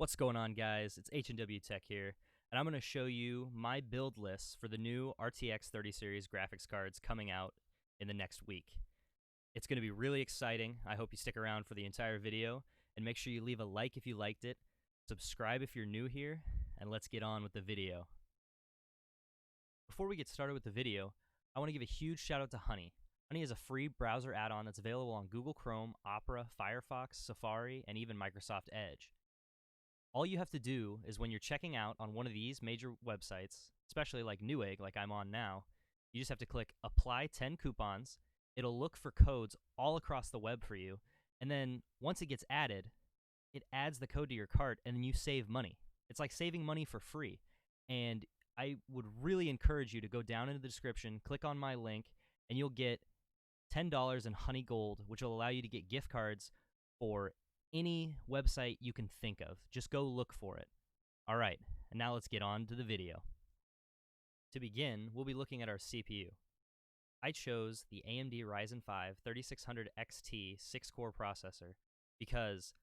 What's going on, guys? It's H&W Tech here, and I'm going to show you my build lists for the new RTX 30 series graphics cards coming out in the next week. It's going to be really exciting. I hope you stick around for the entire video, and make sure you leave a like if you liked it, subscribe if you're new here, and let's get on with the video. Before we get started with the video, I want to give a huge shout out to Honey. Honey is a free browser add-on that's available on Google Chrome, Opera, Firefox, Safari, and even Microsoft Edge. All you have to do is when you're checking out on one of these major websites, especially like Newegg, like I'm on now, you just have to click Apply 10 Coupons. It'll look for codes all across the web for you, and then once it gets added, it adds the code to your cart, and then you save money. It's like saving money for free, and I would really encourage you to go down into the description, click on my link, and you'll get $10 in Honey Gold, which will allow you to get gift cards for any website you can think of. Just go look for it. All right, and now let's get on to the video. To begin, we'll be looking at our CPU. I chose the AMD Ryzen 5 3600 XT 6-core processor because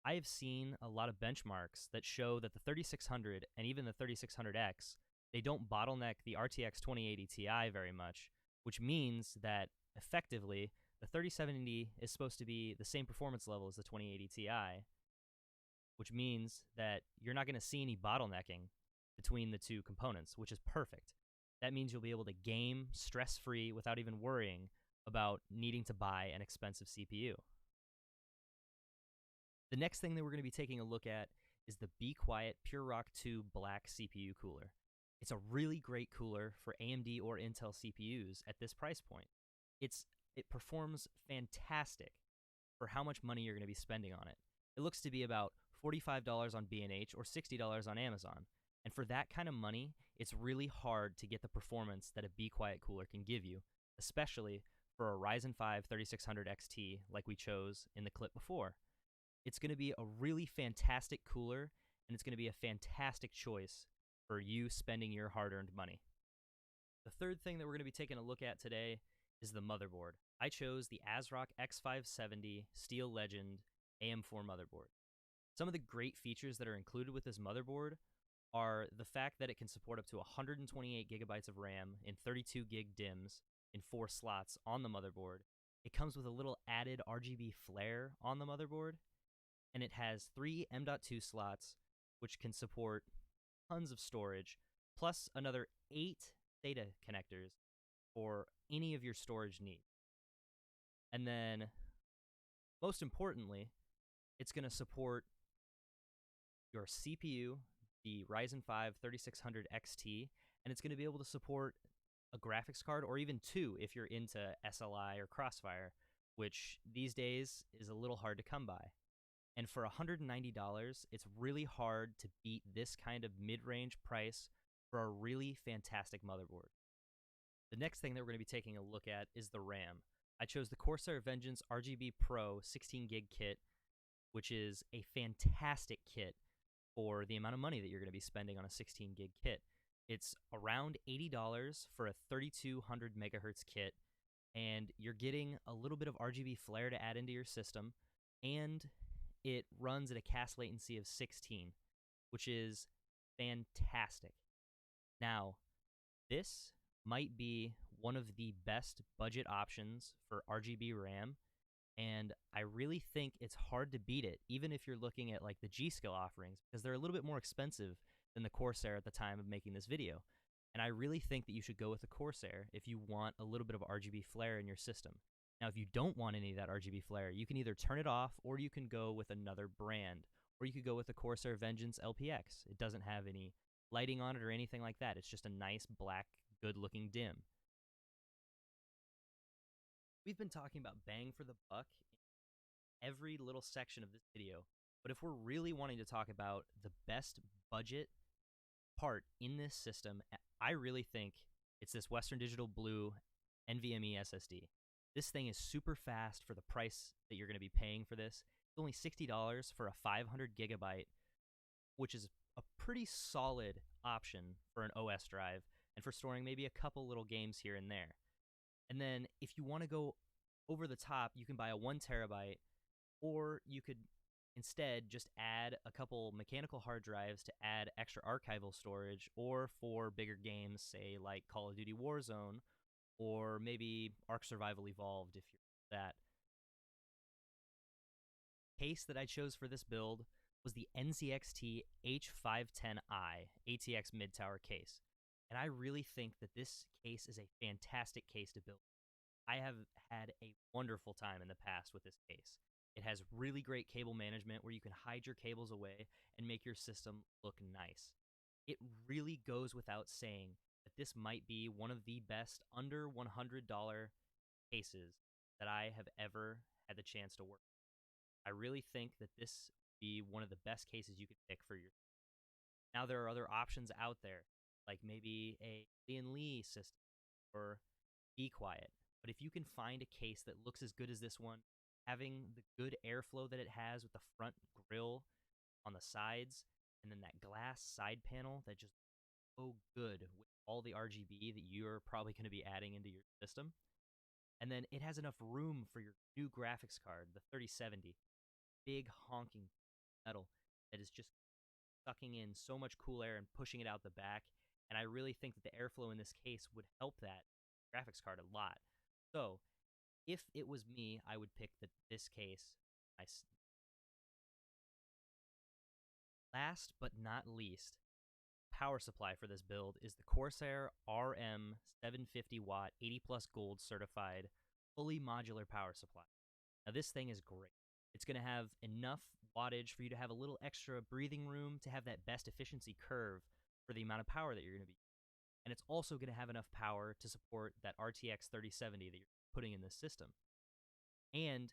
I have seen a lot of benchmarks that show that the 3600 and even the 3600X, they don't bottleneck the RTX 2080 Ti very much, which means that effectively the 3070 is supposed to be the same performance level as the 2080 Ti, which means that you're not going to see any bottlenecking between the two components, which is perfect. That means you'll be able to game stress-free without even worrying about needing to buy an expensive CPU. The next thing that we're going to be taking a look at is the Be Quiet Pure Rock 2 Black CPU cooler. It's a really great cooler for AMD or Intel CPUs at this price point. It performs fantastic for how much money you're going to be spending on it. It looks to be about $45 on B&H or $60 on Amazon. And for that kind of money, it's really hard to get the performance that a Be Quiet cooler can give you, especially for a Ryzen 5 3600 XT like we chose in the clip before. It's going to be a really fantastic cooler, and it's going to be a fantastic choice for you spending your hard-earned money. The third thing that we're going to be taking a look at today is the motherboard. I chose the ASRock X570 Steel Legend AM4 motherboard. Some of the great features that are included with this motherboard are the fact that it can support up to 128 gigabytes of RAM in 32 gig DIMMs in 4 slots on the motherboard. It comes with a little added RGB flare on the motherboard, and it has 3 M.2 slots, which can support tons of storage, plus another 8 SATA connectors for any of your storage needs. And then, most importantly, it's going to support your CPU, the Ryzen 5 3600 XT, and it's going to be able to support a graphics card, or even 2 if you're into SLI or Crossfire, which these days is a little hard to come by. And for $190, it's really hard to beat this kind of mid-range price for a really fantastic motherboard. The next thing that we're going to be taking a look at is the RAM. I chose the Corsair Vengeance RGB Pro 16 gig kit, which is a fantastic kit for the amount of money that you're going to be spending on a 16 gig kit. It's around $80 for a 3200 megahertz kit, and you're getting a little bit of RGB flare to add into your system, and it runs at a cast latency of 16, which is fantastic. Now, this might be one of the best budget options for RGB RAM, and I really think it's hard to beat it, even if you're looking at like the G-Skill offerings, because they're a little bit more expensive than the Corsair at the time of making this video. And I really think that you should go with the Corsair if you want a little bit of RGB flare in your system. Now, if you don't want any of that RGB flare, you can either turn it off, or you can go with another brand, or you could go with the Corsair Vengeance LPX. It doesn't have any lighting on it or anything like that. It's just a nice, black, good-looking dim. We've been talking about bang for the buck in every little section of this video, but if we're really wanting to talk about the best budget part in this system, I really think it's this Western Digital Blue NVMe SSD. This thing is super fast for the price that you're going to be paying for this. It's only $60 for a 500 gigabyte, which is a pretty solid option for an OS drive and for storing maybe a couple little games here and there. And then if you want to go over the top, you can buy a 1 terabyte, or you could Instead, just add a couple mechanical hard drives to add extra archival storage, or for bigger games, say like Call of Duty Warzone, or maybe Ark Survival Evolved if you're that. Case that I chose for this build was the NZXT H510i ATX mid-tower case. And I really think that this case is a fantastic case to build. I have had a wonderful time in the past with this case. It has really great cable management where you can hide your cables away and make your system look nice. It really goes without saying that this might be one of the best under $100 cases that I have ever had the chance to work with. I really think that this would be one of the best cases you could pick for your. Now there are other options out there, like maybe a Lian Li system or Be Quiet. But if you can find a case that looks as good as this one, having the good airflow that it has with the front grill on the sides, and then that glass side panel that just so good with all the RGB that you're probably going to be adding into your system. And then it has enough room for your new graphics card, the 3070, big honking metal that is just sucking in so much cool air and pushing it out the back. And I really think that the airflow in this case would help that graphics card a lot. So if it was me, I would pick this case. Last but not least, power supply for this build is the Corsair RM 750 watt 80 plus gold certified fully modular power supply. Now this thing is great. It's going to have enough wattage for you to have a little extra breathing room to have that best efficiency curve for the amount of power that you're going to be using. And it's also going to have enough power to support that RTX 3070 that you're putting in this system. And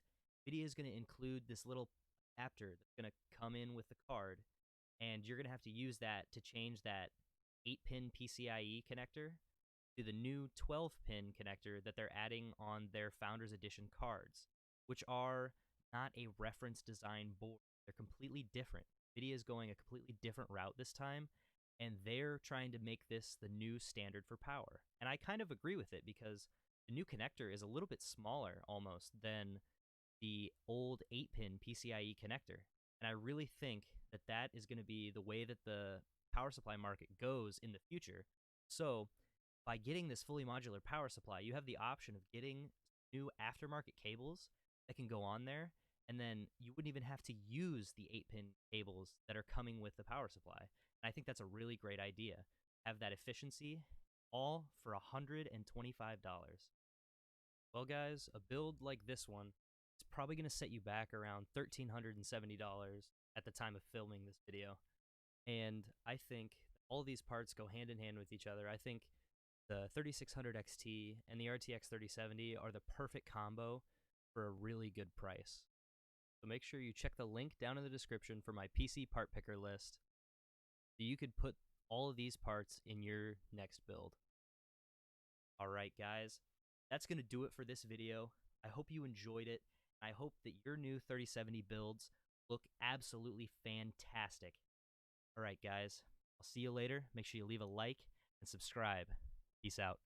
NVIDIA is going to include this little adapter that's going to come in with the card, and you're going to have to use that to change that 8-pin PCIe connector to the new 12-pin connector that they're adding on their Founders Edition cards, which are not a reference design board. They're completely different. NVIDIA is going a completely different route this time, and they're trying to make this the new standard for power. And I kind of agree with it because the new connector is a little bit smaller almost than the old 8-pin PCIe connector. And I really think that that is going to be the way that the power supply market goes in the future. So by getting this fully modular power supply, you have the option of getting new aftermarket cables that can go on there, and then you wouldn't even have to use the 8-pin cables that are coming with the power supply. And I think that's a really great idea. Have that efficiency all for $125. Well, guys, a build like this one is probably going to set you back around $1,370 at the time of filming this video. And I think all these parts go hand in hand with each other. I think the 3600 XT and the RTX 3070 are the perfect combo for a really good price. So make sure you check the link down in the description for my PC part picker list so you could put all of these parts in your next build. Alright guys, that's going to do it for this video. I hope you enjoyed it. I hope that your new 3070 builds look absolutely fantastic. Alright guys, I'll see you later. Make sure you leave a like and subscribe. Peace out.